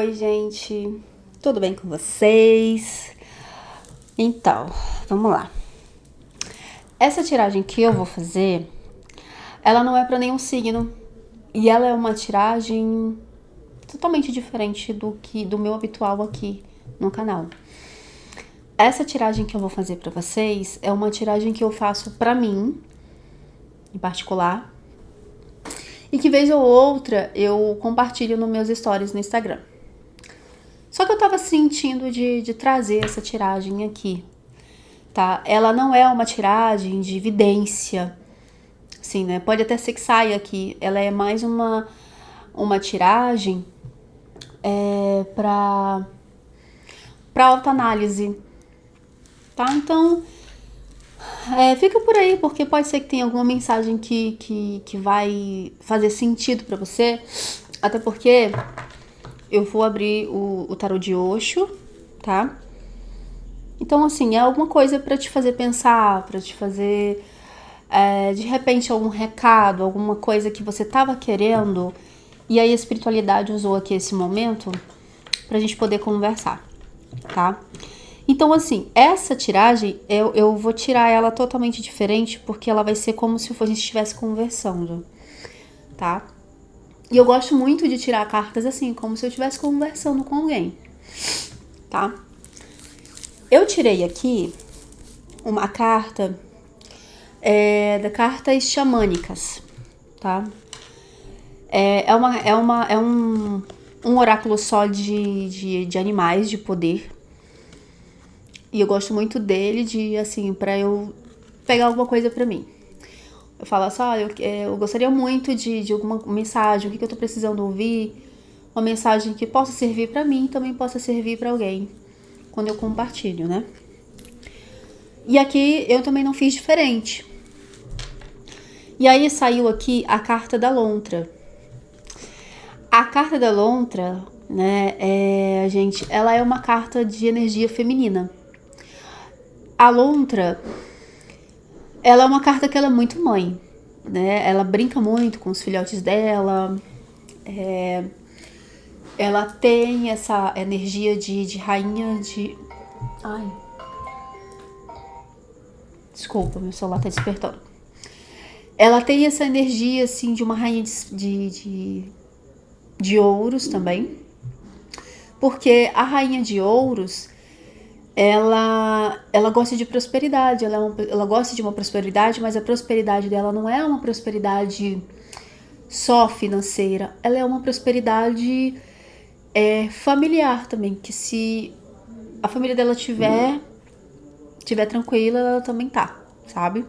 Oi, gente, tudo bem com vocês? Então, vamos lá. Essa tiragem que eu vou fazer, ela não é para nenhum signo e ela é uma tiragem totalmente diferente do meu habitual aqui no canal. Essa tiragem que eu vou fazer para vocês é uma tiragem que eu faço para mim, em particular, e que vez ou outra eu compartilho nos meus stories no Instagram. Só que eu tava sentindo de trazer essa tiragem aqui, tá? Ela não é uma tiragem de evidência, assim, né? Pode até ser que saia aqui. Ela é mais uma tiragem pra autoanálise, tá? Então, fica por aí, porque pode ser que tenha alguma mensagem que vai fazer sentido pra você. Até porque eu vou abrir o tarô de Osho, tá? Então, assim, é alguma coisa pra te fazer pensar, pra te fazer, de repente, algum recado, alguma coisa que você tava querendo, e aí a espiritualidade usou aqui esse momento pra gente poder conversar, tá? Então, assim, essa tiragem, eu vou tirar ela totalmente diferente, porque ela vai ser como se a gente estivesse conversando, tá? E eu gosto muito de tirar cartas assim, como se eu estivesse conversando com alguém, tá? Eu tirei aqui uma carta da cartas xamânicas, tá? É um oráculo só de animais, de poder. E eu gosto muito dele, assim, pra eu pegar alguma coisa pra mim. Eu falo assim, eu gostaria muito de alguma mensagem, o que eu tô precisando ouvir. Uma mensagem que possa servir pra mim e também possa servir pra alguém, quando eu compartilho, né? E aqui eu também não fiz diferente. E aí saiu aqui a carta da lontra. A carta da lontra, né, gente, ela é uma carta de energia feminina. A lontra, ela é uma carta que ela é muito mãe, né? Ela brinca muito com os filhotes dela. Ela tem essa energia de rainha de... Ai, desculpa, meu celular tá despertando. Ela tem essa energia, assim, de uma rainha de ouros também. Porque a rainha de ouros, ela gosta de prosperidade. Ela gosta de uma prosperidade, mas a prosperidade dela não é uma prosperidade só financeira. Ela é uma prosperidade familiar também. Que se a família dela tiver tranquila, ela também tá, sabe?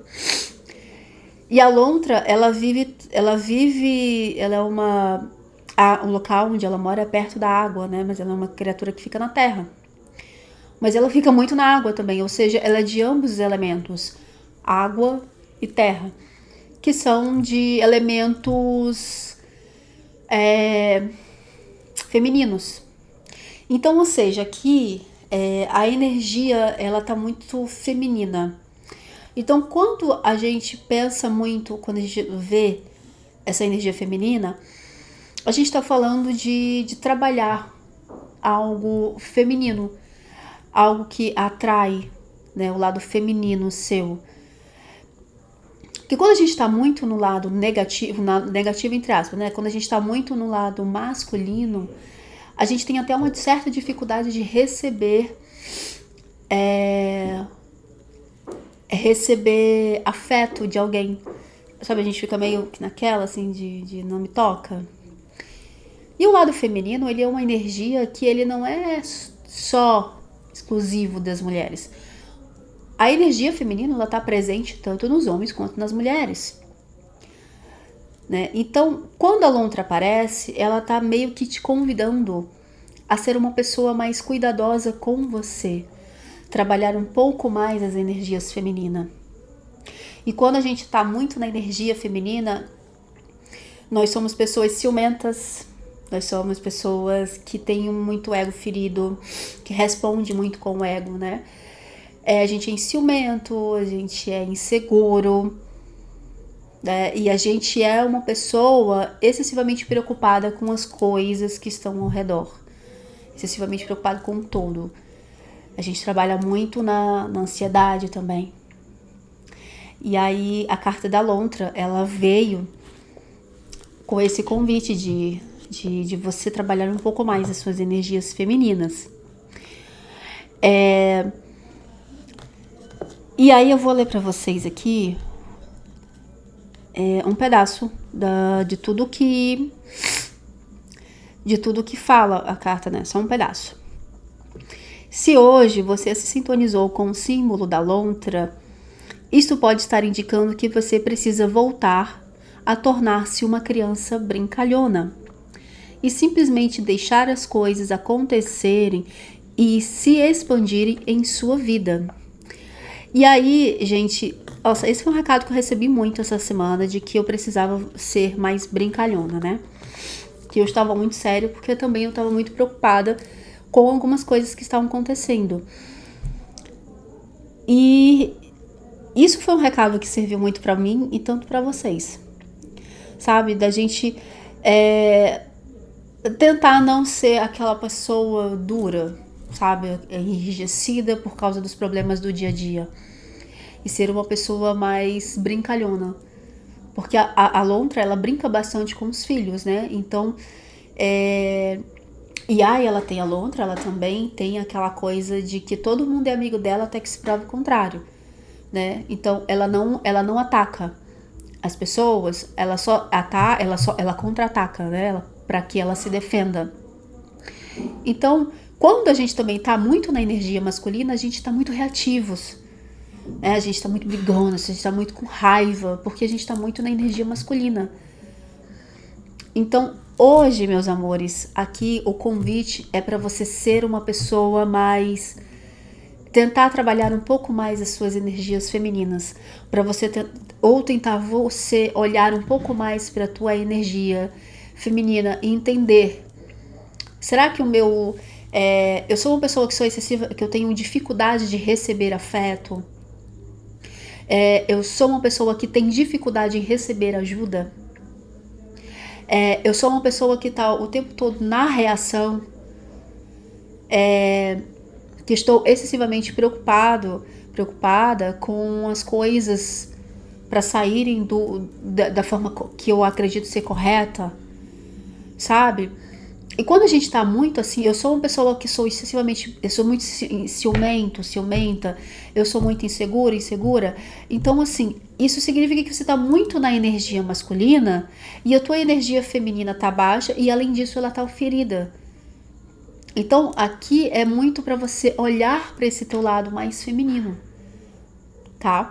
E a lontra, ela é o local onde ela mora é perto da água, né? Mas ela é uma criatura que fica na terra. Mas ela fica muito na água também, ou seja, ela é de ambos os elementos, água e terra, que são de elementos femininos. Então, ou seja, aqui a energia, ela tá muito feminina. Então, quando a gente pensa muito, quando a gente vê essa energia feminina, a gente está falando de trabalhar algo feminino, algo que atrai, né, o lado feminino seu. Porque quando a gente está muito no lado negativo, negativo entre aspas, né, quando a gente está muito no lado masculino, a gente tem até uma certa dificuldade de receber afeto de alguém. Sabe, a gente fica meio naquela, assim, de não me toca. E o lado feminino, ele é uma energia que ele não é só exclusivo das mulheres. A energia feminina, ela tá presente tanto nos homens quanto nas mulheres. Né? Então, quando a lontra aparece, ela tá meio que te convidando a ser uma pessoa mais cuidadosa com você. Trabalhar um pouco mais as energias femininas. E quando a gente tá muito na energia feminina, nós somos pessoas ciumentas, nós somos pessoas que têm muito ego ferido, que responde muito com o ego, né? A gente é ciumento, a gente é inseguro, né? E a gente é uma pessoa excessivamente preocupada com as coisas que estão ao redor. excessivamente preocupado com o todo. A gente trabalha muito na ansiedade também. E aí a carta da lontra, ela veio com esse convite de você trabalhar um pouco mais as suas energias femininas. E aí eu vou ler para vocês aqui um pedaço de tudo que fala a carta, né? Só um pedaço. Se hoje você se sintonizou com o símbolo da lontra, isso pode estar indicando que você precisa voltar a tornar-se uma criança brincalhona e simplesmente deixar as coisas acontecerem e se expandirem em sua vida. E aí, gente, nossa, esse foi um recado que eu recebi muito essa semana, de que eu precisava ser mais brincalhona, né? Que eu estava muito sério, porque também eu estava muito preocupada com algumas coisas que estavam acontecendo. E isso foi um recado que serviu muito pra mim e tanto pra vocês. Sabe? Da gente tentar não ser aquela pessoa dura, sabe? Enrijecida por causa dos problemas do dia a dia. E ser uma pessoa mais brincalhona. Porque a lontra, ela brinca bastante com os filhos, né? Então, e aí ela tem a lontra, ela também tem aquela coisa de que todo mundo é amigo dela até que se prove o contrário, né? Então, ela não ataca as pessoas, ela contra-ataca, né? Para que ela se defenda. Então, quando a gente também tá muito na energia masculina, a gente tá muito reativos. A gente tá muito brigona, a gente tá muito com raiva, porque a gente tá muito na energia masculina. Então, hoje, meus amores, aqui o convite é para você ser uma pessoa mais... tentar trabalhar um pouco mais as suas energias femininas, para você tentar você olhar um pouco mais para a tua energia feminina e entender, será que eu sou uma pessoa que sou excessiva, que eu tenho dificuldade de receber afeto? Eu sou uma pessoa que tem dificuldade em receber ajuda? Eu sou uma pessoa que está o tempo todo na reação? Que estou excessivamente preocupada com as coisas para saírem da forma que eu acredito ser correta, sabe? E quando a gente tá muito assim, eu sou uma pessoa que sou excessivamente, eu sou muito ciumenta, eu sou muito insegura. Então, assim, isso significa que você tá muito na energia masculina e a tua energia feminina tá baixa e, além disso, ela tá ferida. Então, aqui é muito para você olhar para esse teu lado mais feminino, tá?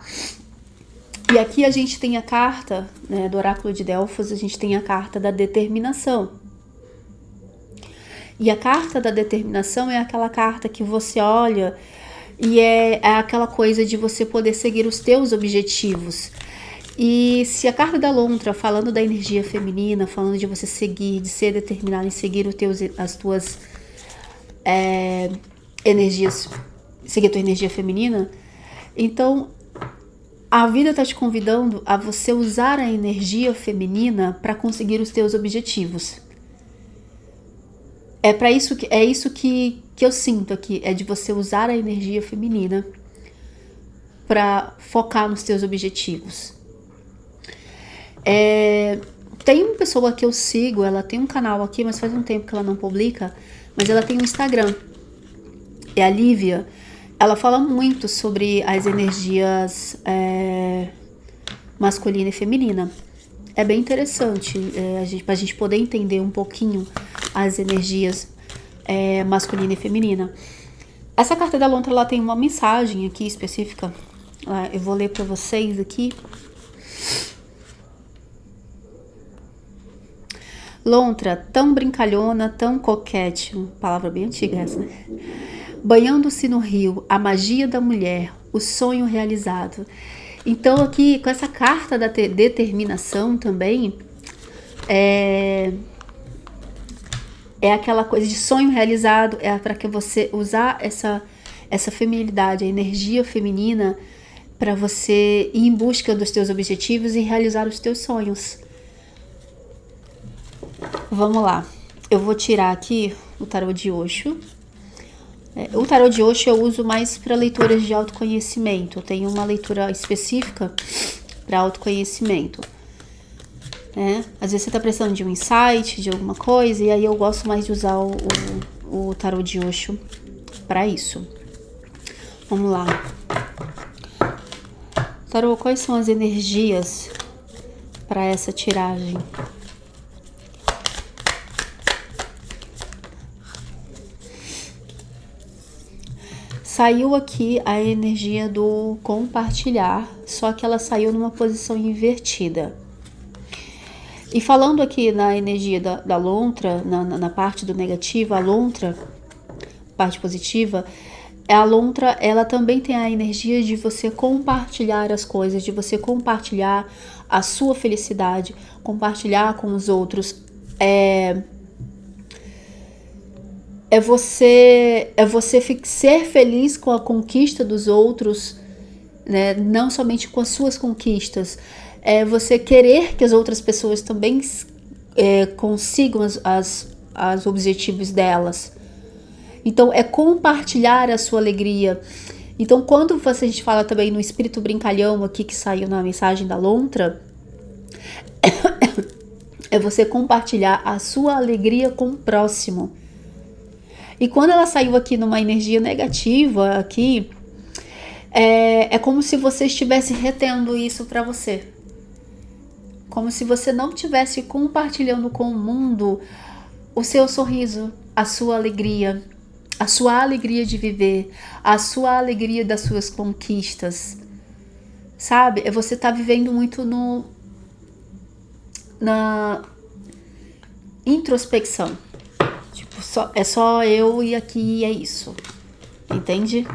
E aqui a gente tem a carta, né, do Oráculo de Delfos, a gente tem a carta da determinação. E a carta da determinação é aquela carta que você olha e é aquela coisa de você poder seguir os teus objetivos. E se a carta da lontra, falando da energia feminina, falando de você seguir, de ser determinado em seguir as tuas energias, seguir a tua energia feminina, então a vida tá te convidando a você usar a energia feminina para conseguir os teus objetivos. É isso que eu sinto aqui, é de você usar a energia feminina para focar nos teus objetivos. Tem uma pessoa que eu sigo, ela tem um canal aqui, mas faz um tempo que ela não publica, mas ela tem um Instagram, é a Lívia. Ela fala muito sobre as energias masculina e feminina. É bem interessante pra gente poder entender um pouquinho as energias masculina e feminina. Essa carta da lontra, ela tem uma mensagem aqui específica. Eu vou ler pra vocês aqui. Lontra, tão brincalhona, tão coquete, palavra bem antiga essa, né? Banhando-se no rio, a magia da mulher, o sonho realizado. Então aqui, com essa carta da determinação também, é aquela coisa de sonho realizado, é para que você usar essa feminilidade, a energia feminina, para você ir em busca dos teus objetivos e realizar os teus sonhos. Vamos lá, eu vou tirar aqui o tarô de Osho. O tarô de Osho eu uso mais para leituras de autoconhecimento. Eu tenho uma leitura específica para autoconhecimento. Às vezes você está precisando de um insight, de alguma coisa, e aí eu gosto mais de usar o tarô de Osho para isso. Vamos lá. Tarô, quais são as energias para essa tiragem? Saiu aqui a energia do compartilhar, só que ela saiu numa posição invertida. E falando aqui na energia da lontra, na parte do negativo, a lontra, parte positiva, a lontra, ela também tem a energia de você compartilhar as coisas, de você compartilhar a sua felicidade, compartilhar com os outros. É você ser feliz com a conquista dos outros, né? Não somente com as suas conquistas. É você querer que as outras pessoas também consigam os objetivos delas. Então, é compartilhar a sua alegria. Então, quando a gente fala também no espírito brincalhão aqui que saiu na mensagem da lontra, é você compartilhar a sua alegria com o próximo. E quando ela saiu aqui numa energia negativa, aqui, é como se você estivesse retendo isso para você. Como se você não estivesse compartilhando com o mundo o seu sorriso, a sua alegria de viver, a sua alegria das suas conquistas. Sabe? Você tá vivendo muito na introspecção. É só eu e aqui é isso, entende?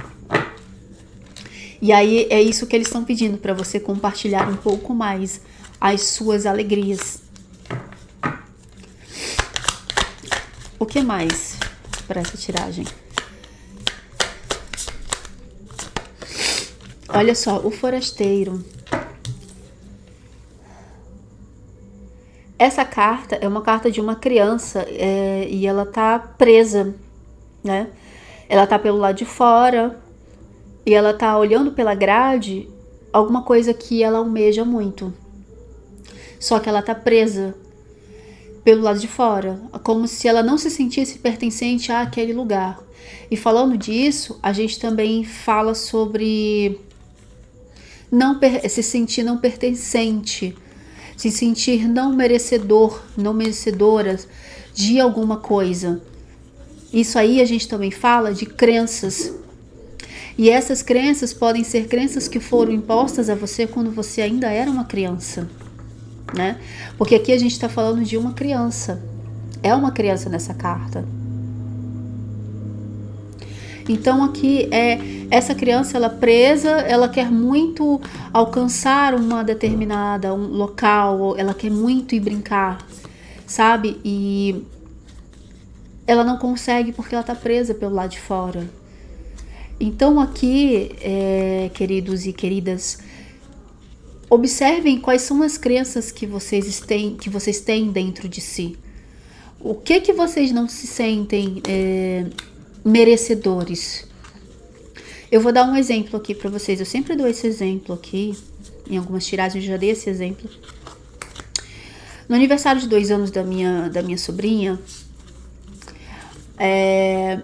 E aí é isso que eles estão pedindo, para você compartilhar um pouco mais as suas alegrias. O que mais para essa tiragem? Olha só, o forasteiro. Essa carta é uma carta de uma criança e ela tá presa, né? Ela tá pelo lado de fora e ela tá olhando pela grade alguma coisa que ela almeja muito. Só que ela tá presa pelo lado de fora, como se ela não se sentisse pertencente àquele lugar. E falando disso, a gente também fala sobre se sentir não pertencente, se sentir não merecedor, não merecedora de alguma coisa. Isso aí a gente também fala de crenças. E essas crenças podem ser crenças que foram impostas a você quando você ainda era uma criança, né? Porque aqui a gente está falando de uma criança. É uma criança nessa carta. Então aqui essa criança, ela presa, ela quer muito alcançar um local, ela quer muito ir brincar, sabe? E ela não consegue porque ela tá presa pelo lado de fora. Então aqui, queridos e queridas, observem quais são as crenças que vocês têm dentro de si. O que vocês não se sentem merecedores? Eu vou dar um exemplo aqui para vocês. Eu sempre dou esse exemplo aqui. Em algumas tiragens eu já dei esse exemplo. No aniversário de 2 anos da minha sobrinha, é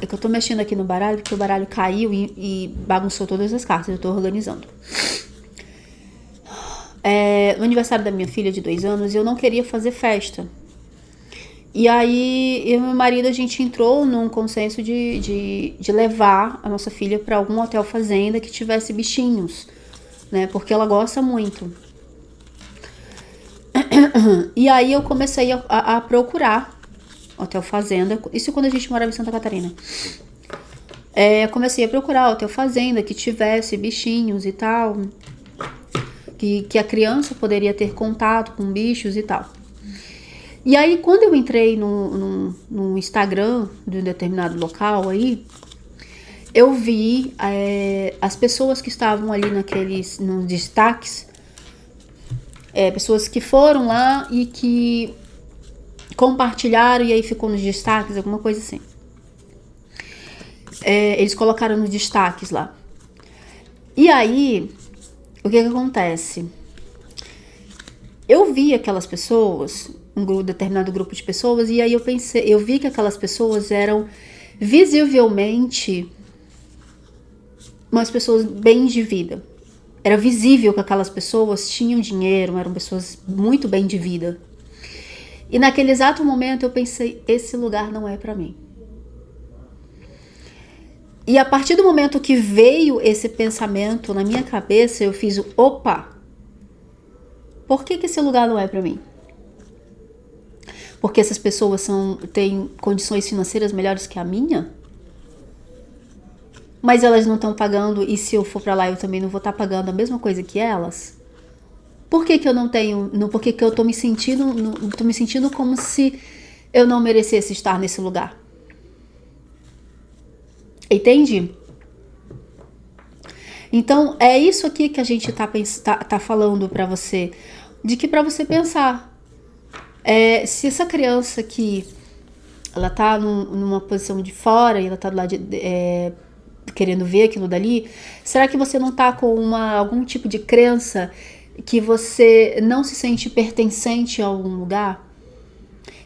que eu tô mexendo aqui no baralho, porque o baralho caiu e bagunçou todas as cartas. Eu tô organizando. No aniversário da minha filha de 2 anos, eu não queria fazer festa. E aí, eu e meu marido, a gente entrou num consenso de levar a nossa filha para algum hotel fazenda que tivesse bichinhos, né? Porque ela gosta muito. E aí eu comecei a procurar hotel fazenda, isso quando a gente morava em Santa Catarina. Eu comecei a procurar hotel fazenda que tivesse bichinhos e tal, que a criança poderia ter contato com bichos e tal. E aí, quando eu entrei no Instagram de um determinado local aí, eu vi as pessoas que estavam ali nos destaques, pessoas que foram lá e que compartilharam e aí ficou nos destaques, alguma coisa assim. Eles colocaram nos destaques lá. E aí, o que acontece? Eu vi aquelas pessoas, determinado grupo de pessoas, e aí eu vi que aquelas pessoas eram visivelmente umas pessoas bem de vida. Era visível que aquelas pessoas tinham dinheiro, eram pessoas muito bem de vida. E naquele exato momento eu pensei, esse lugar não é pra mim. E a partir do momento que veio esse pensamento na minha cabeça, eu fiz opa, por que esse lugar não é pra mim? Porque essas pessoas têm condições financeiras melhores que a minha? Mas elas não estão pagando, e se eu for pra lá eu também não vou estar pagando a mesma coisa que elas? Por que eu não tenho, por que eu tô me sentindo como se eu não merecesse estar nesse lugar? Entende? Então é isso aqui que a gente tá falando pra você, de que pra você pensar, se essa criança aqui, ela tá numa posição de fora e ela tá do lado querendo ver aquilo dali, será que você não tá com algum tipo de crença que você não se sente pertencente a algum lugar?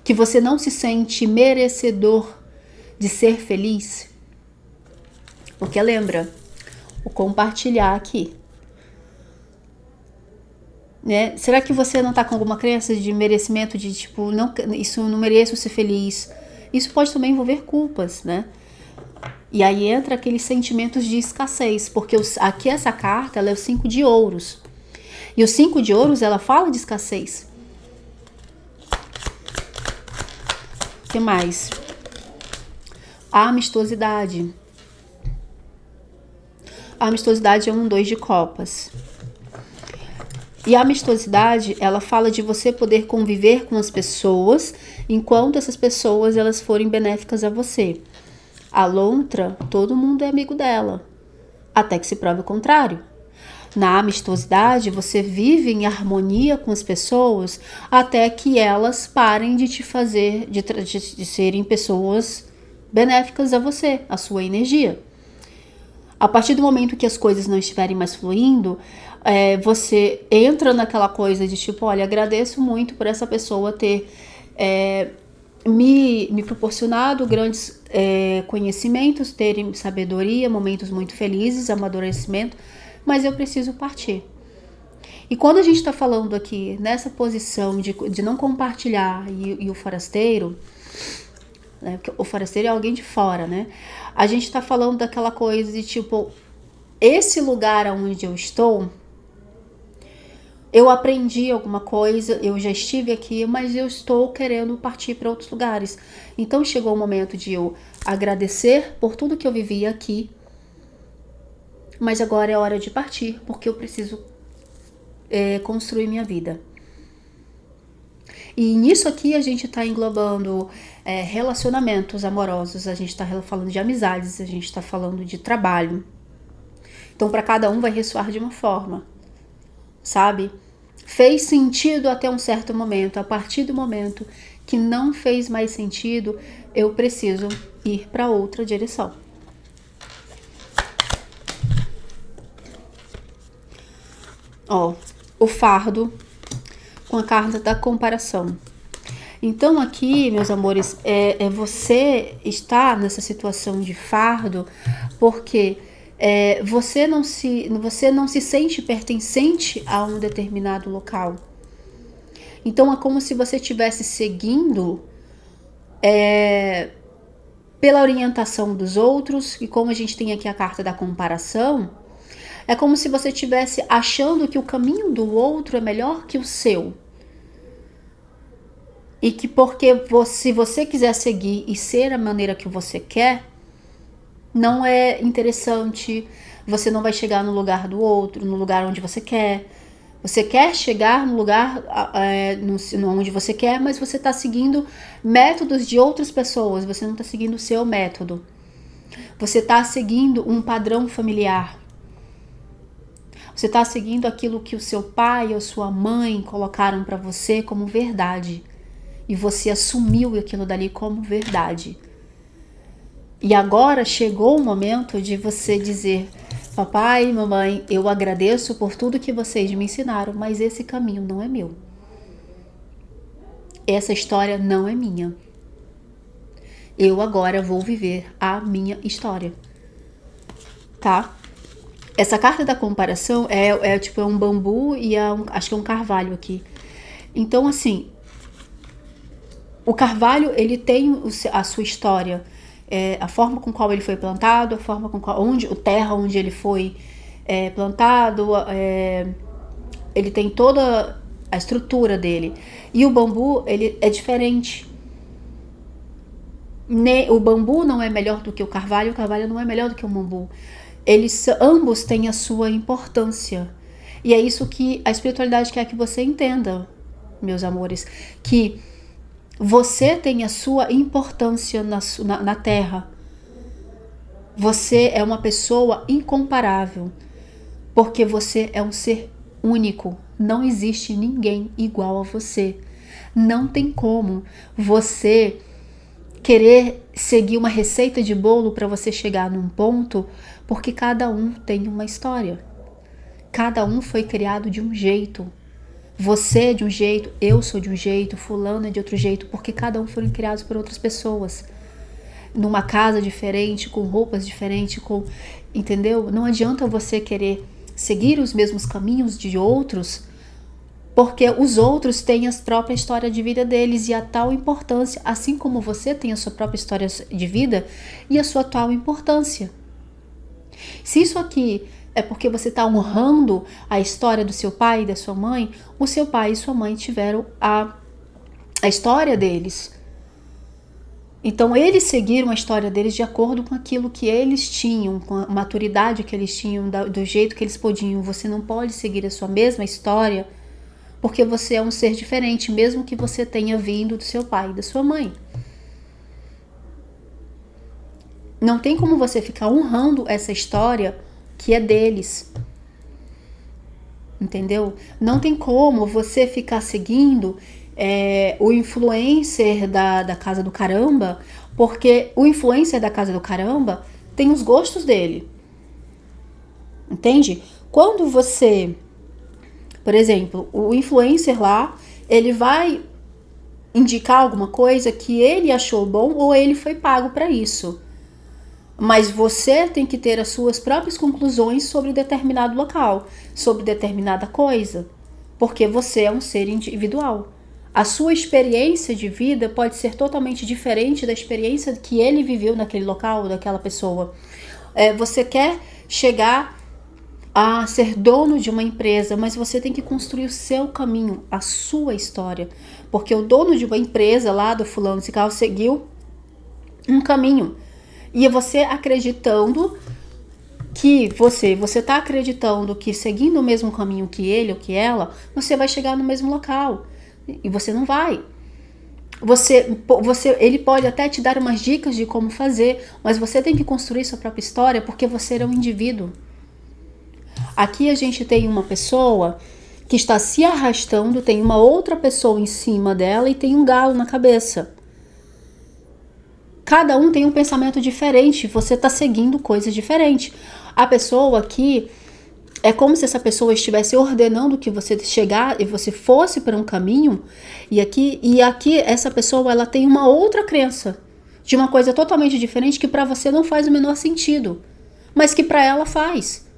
Que você não se sente merecedor de ser feliz? Porque lembra, o compartilhar aqui, né? Será que você não tá com alguma crença de merecimento, de tipo, não, isso não mereço ser feliz? Isso pode também envolver culpas, né? E aí entra aqueles sentimentos de escassez, porque aqui essa carta, ela é o 5 de ouros. E o 5 de ouros, ela fala de escassez. O que mais? A amistosidade. A amistosidade é 2 de copas. E a amistosidade, ela fala de você poder conviver com as pessoas enquanto essas pessoas elas forem benéficas a você. A lontra, todo mundo é amigo dela, até que se prove o contrário. Na amistosidade, você vive em harmonia com as pessoas até que elas parem de te fazer, de serem pessoas benéficas a você, a sua energia. A partir do momento que as coisas não estiverem mais fluindo, você entra naquela coisa de tipo, olha, agradeço muito por essa pessoa ter me proporcionado grandes conhecimentos, terem sabedoria, momentos muito felizes, amadurecimento, mas eu preciso partir. E quando a gente está falando aqui nessa posição de não compartilhar e o forasteiro, né, porque o forasteiro é alguém de fora, né? A gente está falando daquela coisa de tipo, esse lugar onde eu estou, eu aprendi alguma coisa, eu já estive aqui, mas eu estou querendo partir para outros lugares. Então chegou o momento de eu agradecer por tudo que eu vivi aqui, mas agora é hora de partir, porque eu preciso construir minha vida. E nisso aqui a gente está englobando relacionamentos amorosos, a gente está falando de amizades, a gente está falando de trabalho. Então para cada um vai ressoar de uma forma, sabe? Fez sentido até um certo momento. A partir do momento que não fez mais sentido, eu preciso ir para outra direção. Ó, o fardo com a carta da comparação. Então aqui, meus amores, você está nessa situação de fardo porque você não se sente pertencente a um determinado local. Então é como se você estivesse seguindo pela orientação dos outros, e como a gente tem aqui a carta da comparação, é como se você estivesse achando que o caminho do outro é melhor que o seu. E que porque se você quiser seguir e ser a maneira que você quer, não é interessante, você não vai chegar no lugar do outro, no lugar onde você quer. Você quer chegar no lugar onde você quer, mas você está seguindo métodos de outras pessoas, você não está seguindo o seu método. Você está seguindo um padrão familiar. Você está seguindo aquilo que o seu pai ou sua mãe colocaram para você como verdade. e você assumiu aquilo dali como verdade. E agora chegou o momento de você dizer: papai e mamãe, eu agradeço por tudo que vocês me ensinaram, mas esse caminho não é meu. Essa história não é minha. Eu agora vou viver a minha história. Tá? Essa carta da comparação é tipo um bambu e acho que é um carvalho aqui. Então, assim, o carvalho, ele tem a sua história, a forma com qual ele foi plantado, a forma com qual, a terra onde ele foi plantado, ele tem toda a estrutura dele. E o bambu, ele é diferente. O bambu não é melhor do que o carvalho não é melhor do que o bambu. Eles ambos têm a sua importância. E é isso que a espiritualidade quer que você entenda, meus amores, que você tem a sua importância na Terra. Você é uma pessoa incomparável, porque você é um ser único. Não existe ninguém igual a você. Não tem como você querer seguir uma receita de bolo para você chegar num ponto, porque cada um tem uma história. Cada um foi criado de um jeito. Você é de um jeito, eu sou de um jeito, fulano é de outro jeito, porque cada um foram criados por outras pessoas. Numa casa diferente, com roupas diferentes, entendeu? Não adianta você querer seguir os mesmos caminhos de outros, porque os outros têm a própria história de vida deles e a tal importância, assim como você tem a sua própria história de vida e a sua tal importância. Se isso aqui é porque você está honrando a história do seu pai e da sua mãe, o seu pai e sua mãe tiveram a história deles. Então eles seguiram a história deles de acordo com aquilo que eles tinham, com a maturidade que eles tinham, do jeito que eles podiam. Você não pode seguir a sua mesma história, porque você é um ser diferente, mesmo que você tenha vindo do seu pai e da sua mãe. Não tem como você ficar honrando essa história que é deles. Entendeu? Não tem como você ficar seguindo o influencer da Casa do Caramba, porque o influencer da Casa do Caramba tem os gostos dele. Entende? Quando você... Por exemplo, o influencer lá, ele vai indicar alguma coisa que ele achou bom ou ele foi pago para isso. Mas você tem que ter as suas próprias conclusões sobre determinado local, sobre determinada coisa, porque você é um ser individual. A sua experiência de vida pode ser totalmente diferente da experiência que ele viveu naquele local, daquela pessoa. Você quer chegar a ser dono de uma empresa, mas você tem que construir o seu caminho, a sua história, porque o dono de uma empresa lá do fulano de tal seguiu um caminho, e você acreditando que você está acreditando que seguindo o mesmo caminho que ele ou que ela, você vai chegar no mesmo local, e você não vai. Ele pode até te dar umas dicas de como fazer, mas você tem que construir sua própria história, porque você é um indivíduo. Aqui a gente tem uma pessoa que está se arrastando, tem uma outra pessoa em cima dela e tem um galo na cabeça. Cada um tem um pensamento diferente, você está seguindo coisas diferentes. A pessoa aqui, é como se essa pessoa estivesse ordenando que você chegar e você fosse para um caminho, e aqui essa pessoa ela tem uma outra crença, de uma coisa totalmente diferente que para você não faz o menor sentido, mas que para ela faz.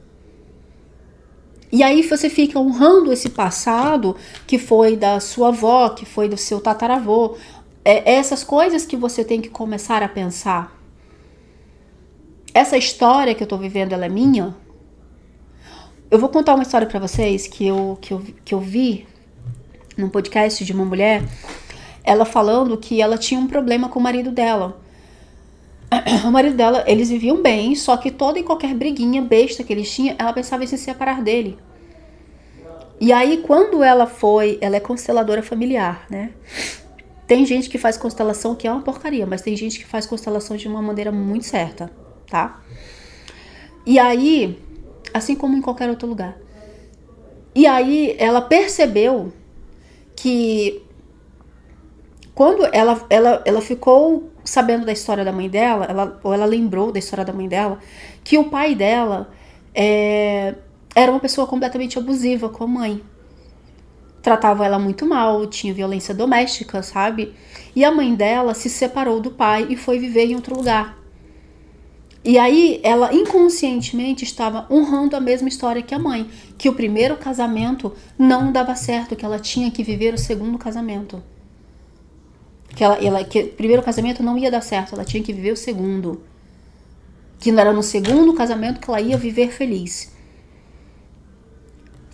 E aí você fica honrando esse passado que foi da sua avó, que foi do seu tataravô. Essas coisas que você tem que começar a pensar. Essa história que eu tô vivendo, ela é minha? Eu vou contar uma história pra vocês que eu vi num podcast de uma mulher, ela falando que ela tinha um problema com o marido dela. O marido dela, eles viviam bem, só que toda e qualquer briguinha besta que eles tinham, ela pensava em se separar dele. E aí, quando ela é consteladora familiar, né? Tem gente que faz constelação que é uma porcaria, mas tem gente que faz constelação de uma maneira muito certa, tá? E aí, assim como em qualquer outro lugar. E aí, ela percebeu que Quando ela ficou sabendo da história da mãe dela, ela lembrou da história da mãe dela, que o pai dela era uma pessoa completamente abusiva com a mãe. Tratava ela muito mal, tinha violência doméstica, sabe? E a mãe dela se separou do pai e foi viver em outro lugar. E aí ela inconscientemente estava honrando a mesma história que a mãe, que o primeiro casamento não dava certo, que ela tinha que viver o segundo casamento. Que o primeiro casamento não ia dar certo, ela tinha que viver o segundo. Que não era no segundo casamento que ela ia viver feliz.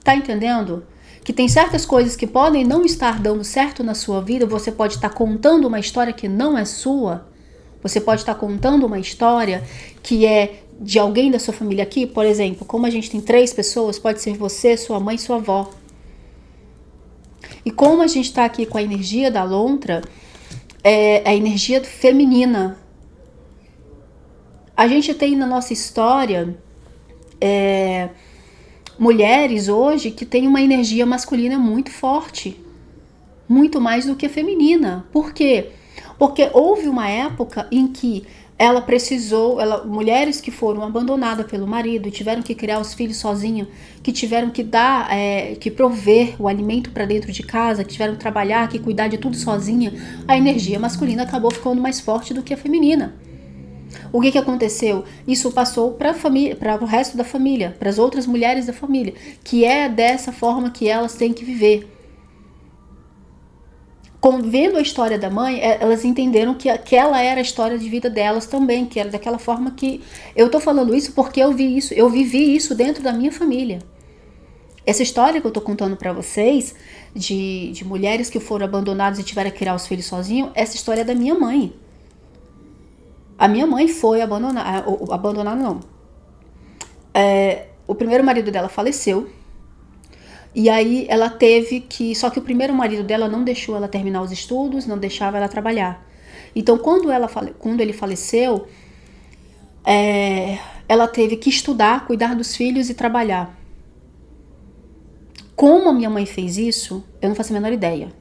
Tá entendendo? Que tem certas coisas que podem não estar dando certo na sua vida, você pode estar contando uma história que não é sua, você pode estar contando uma história que é de alguém da sua família aqui, por exemplo, como a gente tem 3 pessoas, pode ser você, sua mãe e sua avó. E como a gente está aqui com a energia da lontra, a energia feminina. A gente tem na nossa história mulheres hoje que têm uma energia masculina muito forte, muito mais do que a feminina. Por quê? Porque houve uma época em que ela precisou, mulheres que foram abandonadas pelo marido, tiveram que criar os filhos sozinhas, que tiveram que dar, que prover o alimento para dentro de casa, que tiveram que trabalhar, que cuidar de tudo sozinha, a energia masculina acabou ficando mais forte do que a feminina. O que aconteceu? Isso passou para o resto da família, para as outras mulheres da família, que é dessa forma que elas têm que viver. Vendo a história da mãe, elas entenderam que aquela era a história de vida delas também, que era daquela forma que... Eu tô falando isso porque eu vivi isso dentro da minha família. Essa história que eu tô contando para vocês, de mulheres que foram abandonadas e tiveram que criar os filhos sozinhos, essa história é da minha mãe. A minha mãe foi abandonada não. O primeiro marido dela faleceu. E aí ela teve que... Só que o primeiro marido dela não deixou ela terminar os estudos, não deixava ela trabalhar. Então quando ele faleceu, ela teve que estudar, cuidar dos filhos e trabalhar. Como a minha mãe fez isso, eu não faço a menor ideia.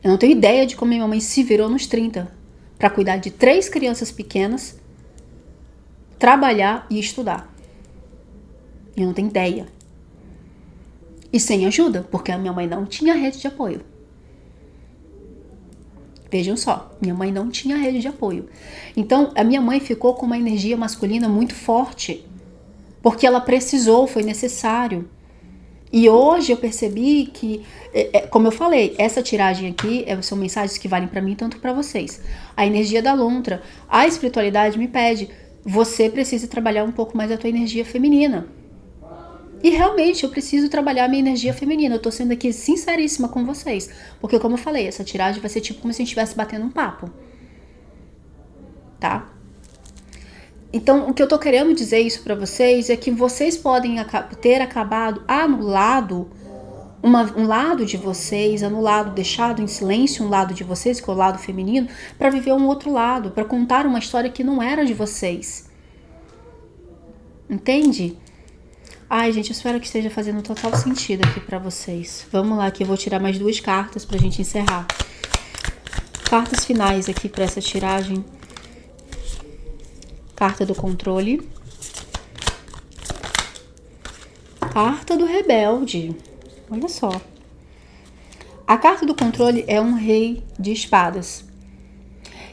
Eu não tenho ideia de como a minha mãe se virou nos 30 para cuidar de 3 crianças pequenas, trabalhar e estudar. Eu não tenho ideia. E sem ajuda, porque a minha mãe não tinha rede de apoio. Vejam só, minha mãe não tinha rede de apoio. Então, a minha mãe ficou com uma energia masculina muito forte, porque ela precisou, foi necessário. E hoje eu percebi que, como eu falei, essa tiragem aqui são mensagens que valem para mim tanto para vocês. A energia da lontra, a espiritualidade me pede, você precisa trabalhar um pouco mais a tua energia feminina. E realmente eu preciso trabalhar a minha energia feminina. Eu tô sendo aqui sinceríssima com vocês, porque como eu falei, essa tiragem vai ser tipo como se a gente estivesse batendo um papo, tá? Então, o que eu tô querendo dizer isso pra vocês é que vocês podem ter acabado anulado um lado de vocês, anulado, deixado em silêncio um lado de vocês, que é o lado feminino, pra viver um outro lado, pra contar uma história que não era de vocês. Entende? Ai, gente, eu espero que esteja fazendo total sentido aqui pra vocês. Vamos lá, que eu vou tirar mais 2 cartas pra gente encerrar. Cartas finais aqui pra essa tiragem. Carta do controle. Carta do rebelde. Olha só. A carta do controle é um rei de espadas.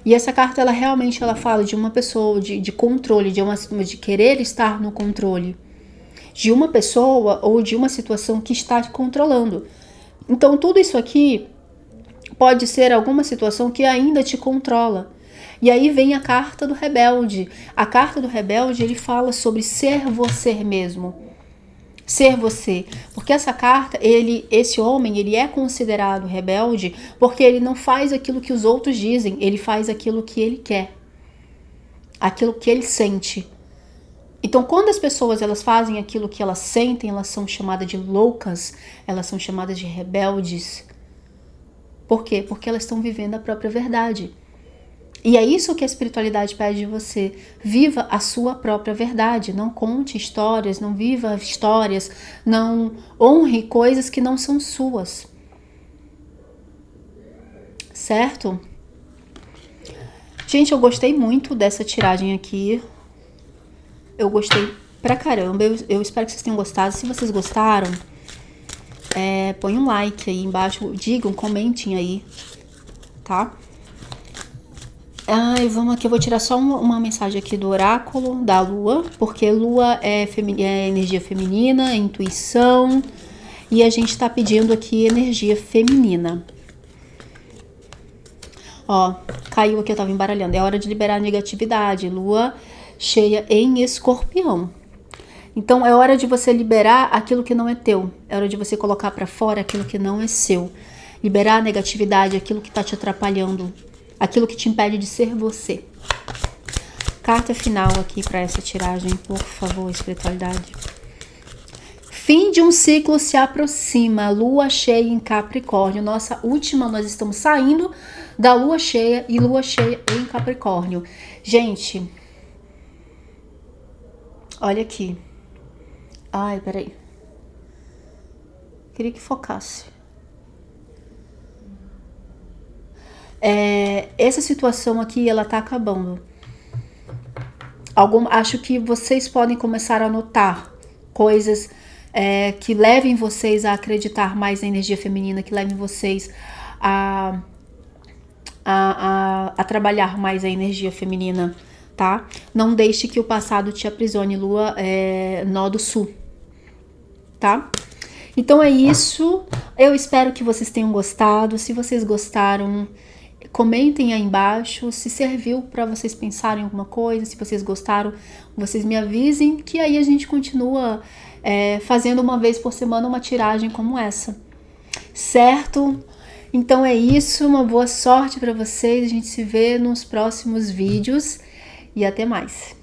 E essa carta, ela realmente fala de uma pessoa, de controle, de querer estar no controle. De uma pessoa ou de uma situação que está te controlando. Então, tudo isso aqui pode ser alguma situação que ainda te controla. E aí vem a carta do rebelde. A carta do rebelde, ele fala sobre ser você mesmo. Ser você. Porque essa carta, esse homem, ele é considerado rebelde porque ele não faz aquilo que os outros dizem. Ele faz aquilo que ele quer. Aquilo que ele sente. Então, quando as pessoas elas fazem aquilo que elas sentem, elas são chamadas de loucas, elas são chamadas de rebeldes. Por quê? Porque elas estão vivendo a própria verdade. E é isso que a espiritualidade pede de você. Viva a sua própria verdade. Não conte histórias, não viva histórias, não honre coisas que não são suas. certo? Gente, eu gostei muito dessa tiragem aqui. Eu gostei pra caramba. Eu espero que vocês tenham gostado. Se vocês gostaram, põe um like aí embaixo. Digam, comentem aí, tá? Vamos aqui, eu vou tirar só uma mensagem aqui do oráculo da lua, porque lua é energia feminina, é intuição, e a gente tá pedindo aqui energia feminina. Ó, caiu aqui, eu tava embaralhando. É hora de liberar a negatividade. Lua cheia em Escorpião. Então, é hora de você liberar aquilo que não é teu. É hora de você colocar pra fora aquilo que não é seu. Liberar a negatividade, aquilo que tá te atrapalhando. Aquilo que te impede de ser você. Carta final aqui pra essa tiragem, por favor, espiritualidade. Fim de um ciclo se aproxima. Lua cheia em Capricórnio. Nossa última, nós estamos saindo da lua cheia e lua cheia em Capricórnio. Gente, olha aqui. Ai, peraí. Queria que focasse. Essa situação aqui, ela tá acabando. Acho que vocês podem começar a notar coisas que levem vocês a acreditar mais na energia feminina, que levem vocês a trabalhar mais a energia feminina, tá? Não deixe que o passado te aprisione. Lua nó do sul, tá? Então é isso. Eu espero que vocês tenham gostado. Se vocês gostaram, comentem aí embaixo. Se serviu para vocês pensarem em alguma coisa, se vocês gostaram, vocês me avisem, que aí a gente continua fazendo uma vez por semana uma tiragem como essa, certo? Então é isso, uma boa sorte para vocês, a gente se vê nos próximos vídeos e até mais.